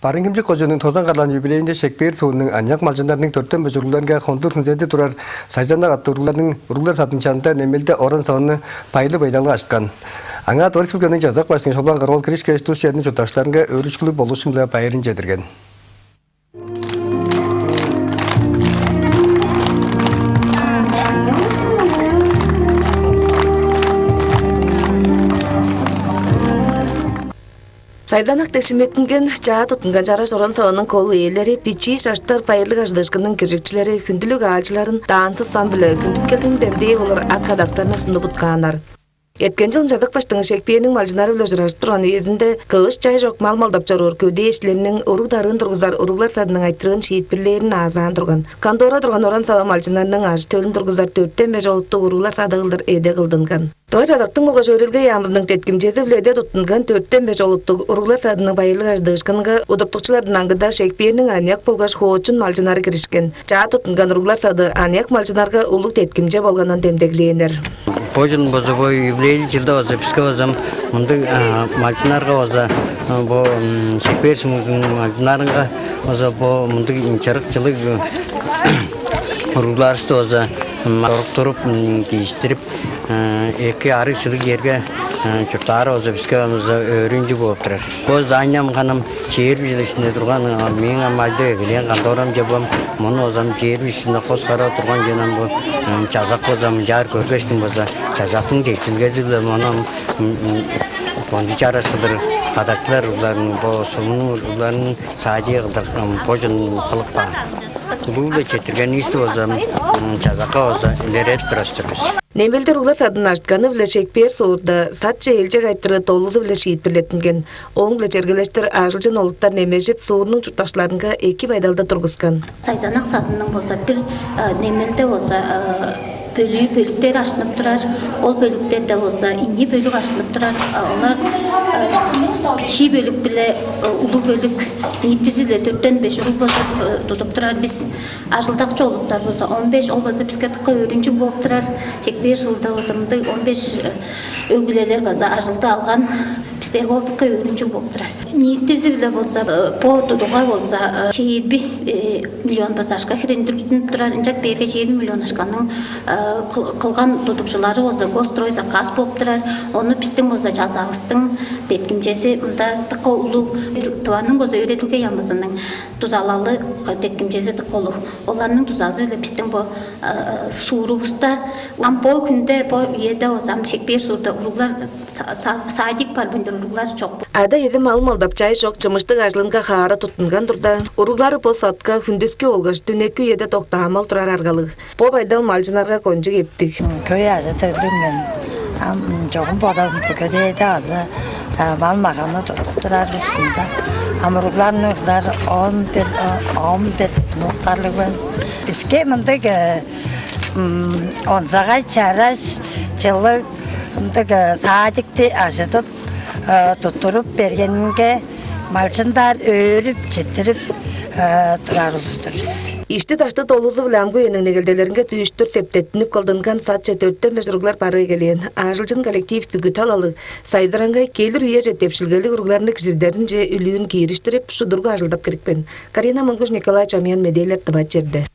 Барынгимче кожонун тозан карлан юбилейинде Шекпир суунун аньяк малжандарының төрттен бөжүрлөргө контур хүнзеди турар сайжанда аттырлардын уруглар сатынчанында немелде орын саваны пайлы байдалга ачткан. Аңа Республиканын жазак башчысы Шолбан Карол Кришке стушердин жоташтарынга өрүчкүлүү болушун менен байырын жетирген. Сайданак текшиметтинген жаа тутунган жара сорон саванын колу ээлери, пичи шаштар пайырлык аждышкынын киржекчилери күндүлүк аалчыларын даансыз сан биле күндүткелдин демдей олар акадактарына сунуп утканар. Эткен жылын жазак баштыңы Шекпирнин малжынары биле жыраштырган эзинде кылыш жай жок мал малдап жарор көдө эшлеринин уругдарын тургузар уруглар садынын айттырын шиит бирлерин аазаан турган. Кандора турган оран сава малжынарынын аж төлүн тургузар 4-5 олуттук уруглар садыгылдыр эде кылдынган. Тоо жазактын болгош өрүлгө ямыздын теткимчеси биледе тутунган 4-5 олуттук уруглар садынын байырлык аждышкынга удуртукчулардын аңгыда Шекпирнин аньяк болгош хоочун малжынары киришкен. Жаа тутунган уруглар сады аньяк малжынарга улук теткимче болгонун демдегиленер. Пожен бозовой юбилей жылда оза писке озам мынды малчынарга оза бо Шекпир малчынарга оза бо мынды инчарыкчылык уругларысты оза туруп кийиштирип эки арык жылык жерге чуртаары оза писке өрүнчү болуп турар. Бо Заням ханым жер билесинде турган менин мальды эгилен кандорам жабам муну озам жер билесинде кос кара турган жанам бу жазак озам жар көргөчтүн болса жазактын жетилгези биле муну конди жарасыдыр кадактар уларын бо сумунун уларын саадия кылдырган пожон кылыкпа. Улууле четирген исти озам жазакка оза илерет турастырбыз. Немелдер углар садын аштканы биле Шекпир суурда сатчы элжек айттыры толузу биле шиит бирлеттинген. Оң биле жергелештер ажылжын олуттар немежип суурунун чурташларынга эки байдалда тургузган. Сайзанак садынын болса бир немелде болса бөлүктер ашынып турар. Ол бөлүктерде болса инни бөлүк ашынып турар. Олар пичи бөлүк биле улуу бөлүк нитизиле 4-5 урул болса тутуп турар. Биз ажылдак жолуттар болса 15 ол болса бизге тыкка өрүнчүк болуп турар. Шекпир сулда болса 15 өгүлелер база ажылды алган бизде ол тыкка өрүнчүк болуп турар. Нитизи биле болса по тудуга болса 20 миллион болса ашка хирендиртип турар. Инжак берге 20 миллион ашканын кылган тутукчулары болса гострой заказ болуп турар. Ону биздин болса жазабыздын теткимчеси мында тыкка улуу тубанын болса үйрөтүлгөн ямызынын тузалалы теткимчеси тыкколу. Оларнын тузасы эле биздин бу суурубузда ампо күндө бо үйдө болсам Шекпир суурда уруглар садик бар бүндүр уруглар жок. Ада эзе малдап жай жок чымыштык ажлынга хаара тутунган турда уруглары по сатка күндүскө болгош түнөккү эде токтаамал турар аргалык. Бо байдал малжынарга конжу кептик. Көй ажы тырдым мен. Жогун бодом көдөйдө азы мал маганы турар үстүндө. Амуругларын уруглар 11 нуктарлыгын. Бизге мындык онзага чараш жылы мындык садикти ажытып туттуруп бергенге малчындар өрүп жетирип турарыбызбыз. Ишти ташты толузу биле амгы энин негелделеринге түйүштүр септеттинип кылдынган сатча 4-5 уруглар бары келен. Ажылжын коллектив бүгүт алалы. Сайдараңгай келир үйе жетепшилгелик уругларны кизидерин же үлүүн кийириштирип шудурга ажылдап кирикпен. Карина Мангуш, Николай Чамян, Меделер, Тыбат жерде.